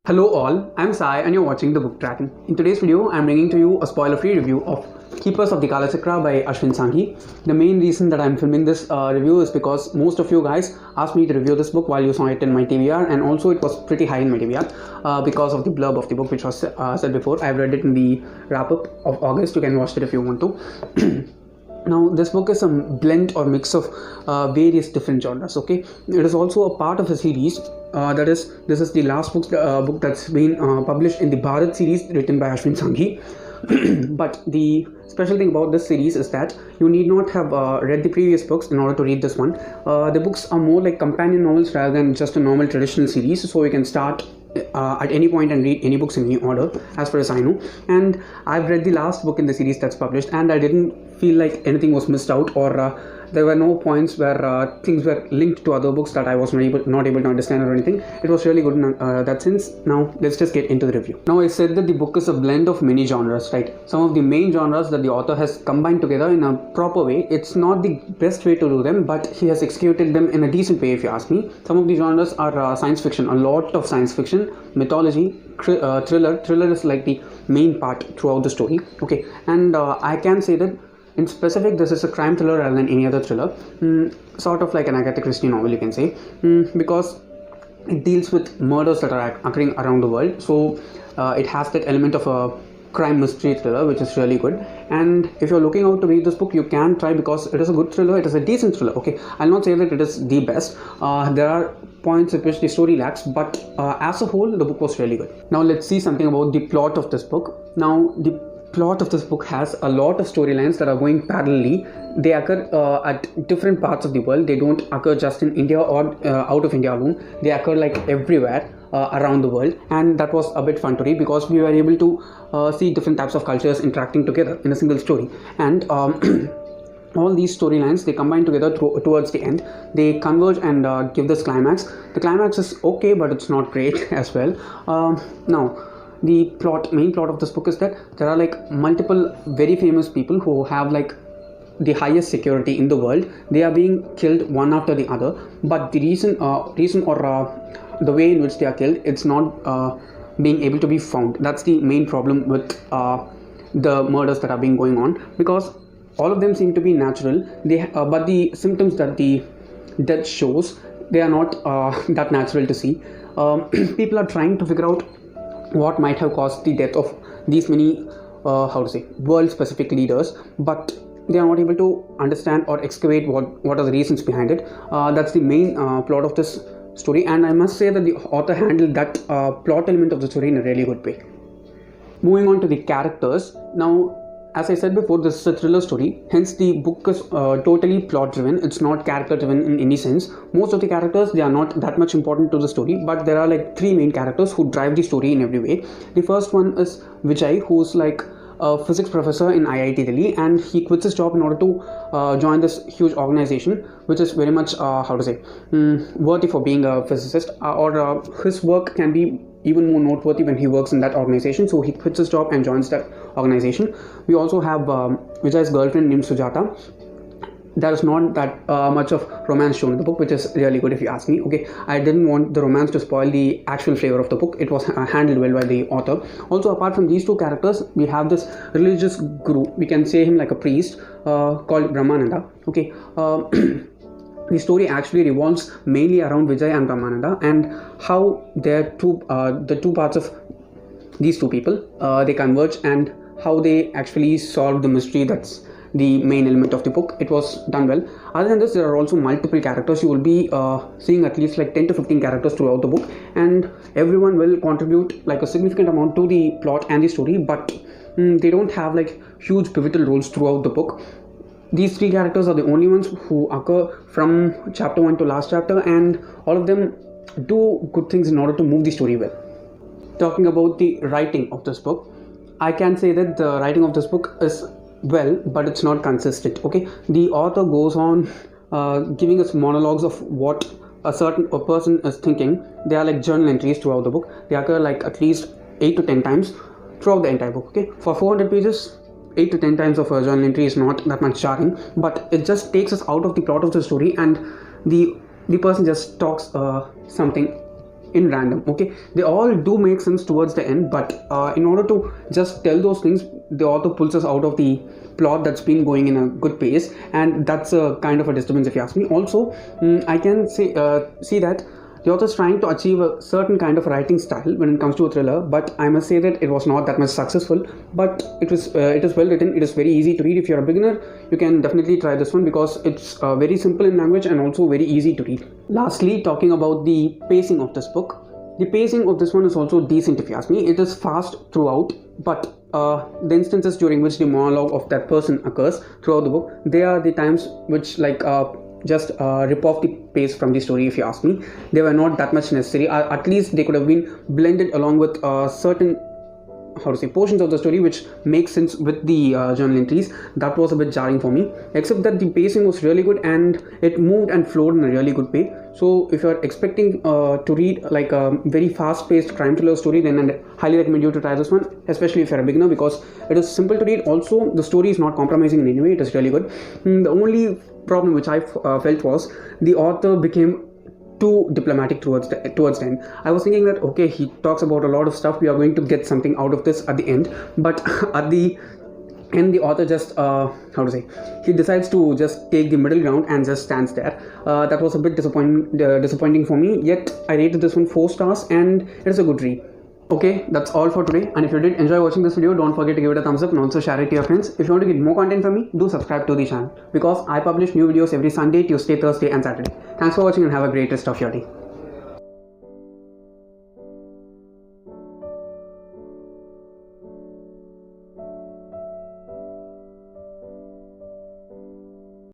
Hello all, I'm Sai and you're watching The Book Dragon. In today's video, I'm bringing to you a spoiler-free review of Keepers of the Kalachakra by Ashwin Sanghi. The main reason that I'm filming this review is because most of you guys asked me to review this book while you saw it in my TBR, and also it was pretty high in my TBR because of the blurb of the book, which was said before. I've read it in the wrap-up of August. You can watch it if you want to. Now, this book is a blend or mix of various different genres. Okay, it is also a part of a series. This is the last book that's been published in the Bharat series written by Ashwin Sanghi. But the special thing about this series is that you need not have read the previous books in order to read this one. The books are more like companion novels rather than just a normal traditional series, so you can start at any point and read any books in any order, as far as I know. And I've read the last book in the series that's published, and I didn't feel like anything was missed out, or there were no points where things were linked to other books that I was not able to understand or anything. It was really good in that sense. Now let's just get into the review. Now, I said that the book is a blend of many genres, right? Some of the main genres that the author has combined together in a proper way. It's not the best way to do them, but he has executed them in a decent way, if you ask me. Some of the genres are science fiction, a lot of science fiction, mythology, thriller. Thriller is like the main part throughout the story. Okay, and I can say that in specific, this is a crime thriller rather than any other thriller, sort of like an Agatha Christie novel, you can say, because it deals with murders that are occurring around the world. So it has that element of a crime mystery thriller, which is really good. And if you're looking out to read this book, you can try, because it is a good thriller. It is a decent thriller. Okay, I'll not say that it is the best. There are points at which the story lacks, but as a whole, the book was really good. Now let's see something about the plot of this book. Now, the plot of this book has a lot of storylines that are going parallelly. They occur at different parts of the world. They don't occur just in India or out of India alone. They occur like everywhere around the world, and that was a bit fun to read because we were able to see different types of cultures interacting together in a single story. And all these storylines, they combine together towards the end. They converge and give this climax. The climax is okay, but it's not great as well. Now, the main plot of this book is that there are like multiple very famous people who have like the highest security in the world. They are being killed one after the other, but the reason or the way in which they are killed, it's not being able to be found. That's the main problem with the murders that are being going on, because all of them seem to be natural. But the symptoms that the death shows, they are not that natural to see. People are trying to figure out what might have caused the death of these many world specific leaders, but they are not able to understand or excavate what are the reasons behind it. That's the main plot of this story, and I must say that the author handled that plot element of the story in a really good way. Moving on to the characters. Now, as I said before, this is a thriller story, hence the book is totally plot driven. It's not character driven in any sense. Most of the characters, they are not that much important to the story, but there are like three main characters who drive the story in every way. The first one is Vijay, who's like a physics professor in IIT Delhi, and he quits his job in order to join this huge organization, which is very much worthy for being a physicist, or his work can be even more noteworthy when he works in that organization. So he quits his job and joins that organization. We also have Vijay's girlfriend named Sujata. There is not that much of romance shown in the book, which is really good if you ask me. Okay, I didn't want the romance to spoil the actual flavor of the book. It was handled well by the author. Also, apart from these two characters, we have this religious guru. We can say him like a priest called Brahmananda. Okay. The story actually revolves mainly around Vijay and Brahmananda, and how the two parts of these two people they converge, and how they actually solve the mystery. That's the main element of the book. It was done well. Other than this, there are also multiple characters. You will be seeing at least like 10 to 15 characters throughout the book, and everyone will contribute like a significant amount to the plot and the story, but they don't have like huge pivotal roles throughout the book. These three characters are the only ones who occur from chapter 1 to last chapter, and all of them do good things in order to move the story well. Talking about the writing of this book, I can say that the writing of this book is well, but it's not consistent. Okay, the author goes on giving us monologues of what a person is thinking. They are like journal entries throughout the book. They occur like at least 8 to 10 times throughout the entire book. Okay, for 400 pages, 8 to 10 times of a journal entry is not that much jarring, but it just takes us out of the plot of the story, and the person just talks something in random. Okay, they all do make sense towards the end, but in order to just tell those things, the author pulls us out of the plot that's been going in a good pace, and that's a kind of a disturbance if you ask me. Also, I can say see that the author is trying to achieve a certain kind of writing style when it comes to a thriller, but I must say that it was not that much successful. But it is well written. It is very easy to read. If you're a beginner, you can definitely try this one because it's very simple in language and also very easy to read. Lastly, talking about the pacing of this book, the pacing of this one is also decent if you ask me. It is fast throughout, but the instances during which the monologue of that person occurs throughout the book, they are the times which just rip off the pace from the story if you ask me. They were not that much necessary. At least they could have been blended along with certain portions of the story which make sense with the journal entries. That was a bit jarring for me, except that the pacing was really good and it moved and flowed in a really good way. So if you're expecting to read like a very fast-paced crime thriller story, then I highly recommend you to try this one, especially if you're a beginner, because it is simple to read. Also, the story is not compromising in any way. It is really good. The only problem which I felt was the author became too diplomatic towards the end. I was thinking that okay, he talks about a lot of stuff, we are going to get something out of this at the end, but at the end the author just he decides to just take the middle ground and just stands there. That was a bit disappointing for me, yet I rated this one 4 stars and it is a good read. Okay, that's all for today, and if you did enjoy watching this video, don't forget to give it a thumbs up and also share it to your friends. If you want to get more content from me, do subscribe to the channel because I publish new videos every Sunday, Tuesday, Thursday and Saturday. Thanks for watching and have a great rest of your day.